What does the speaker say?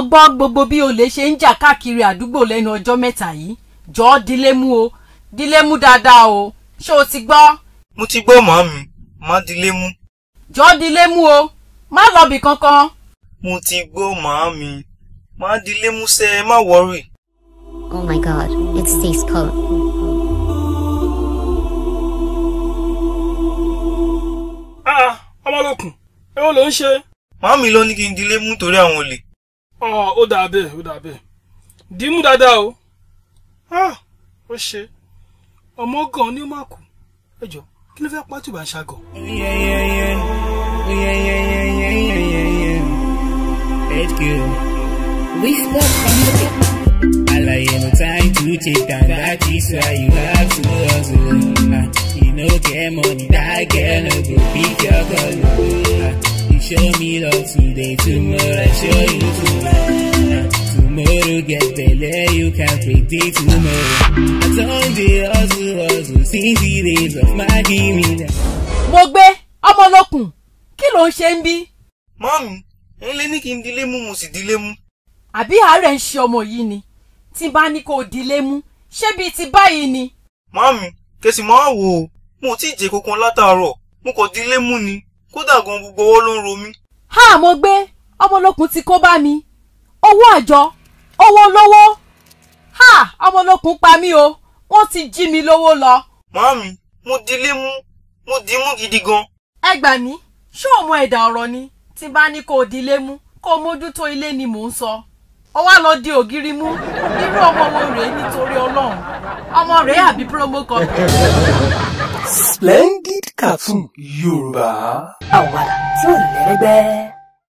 gbọ́ gbogbo bí olè ṣe ń jà káàkiri àdúgbò lẹ́nu ọjọ́ mẹ́ta yìí. Jọ̀ọ́ dilé mú o. Dilé mú dáadáa o. Ṣé o ti gbọ́? Mo ti gbọ́ màámi. Má dilé mú. Jọ̀ọ́ dilé mú o. Má lọ bì kankan. Mo ti gbọ́ màámi. Má dilé mú sẹ́, má worry. Oh my God, it's Stace Coat. Ọmọlókun, èwo ló ń ṣe? Màámi ló ní kí n dilé mú torí àwọn olè. Ó dà bẹ́ẹ̀, ó dà bẹ́ẹ̀. Dìímú dáadáa o. Ó ṣe. Ọmọ gan ni ó máa kú. Ẹ jọ̀ọ́, kí ló fẹ́ pàtó bá ń ṣàgọ̀? Let's go. We stop from the tip. I no time to check and that is why you have to hustle. You no get money, that girl no go pick your call. You show me love today, tomorrow I show you tomorrow. Tomorrow get better, you can't predict tomorrow. I don't dey hustle since the days of my dreaming. Mo gbé Ọmọlókun, kí ló ń ṣe ń bí? Màámi, ẹ̀yin lè ní kí n dilé mú, mo sì dilé mú. Àbí àárẹ̀ ń ṣe ọmọ yìí ni? Tí bá ní kó dilé mú, ṣé bíi ti báyìí ni? Màámi, kẹsì máa wò ó. Mo ti jẹ kankan látàárọ̀. Mo kàn dilé mú ni. Kódà gan gbogbo ọwọ́ ló ń ro mí. Mo gbé Ọmọlókun ti kó bá mi. Owó àjọ, owó lówó. Ọmọlókun pa mí o. Wọ́n ti jí mi lówó lọ. Màámi, mo dilé mú. Mo di mú gidi gan. Ẹ gbà mí, ṣé o mọ ẹ̀dà ọ̀rọ̀ ni? Tí bá ní kó dilé mú, kó mójútó ilé ni mò ń sọ. Ó wá lọ di ògiri mú. Irú ọmọ wo rèé nítorí Ọlọ́run? Ọmọ rèé àbí promo company? Splendid Cartoon Yorùbá. Àwàdà tí ò lẹ́gbẹ́.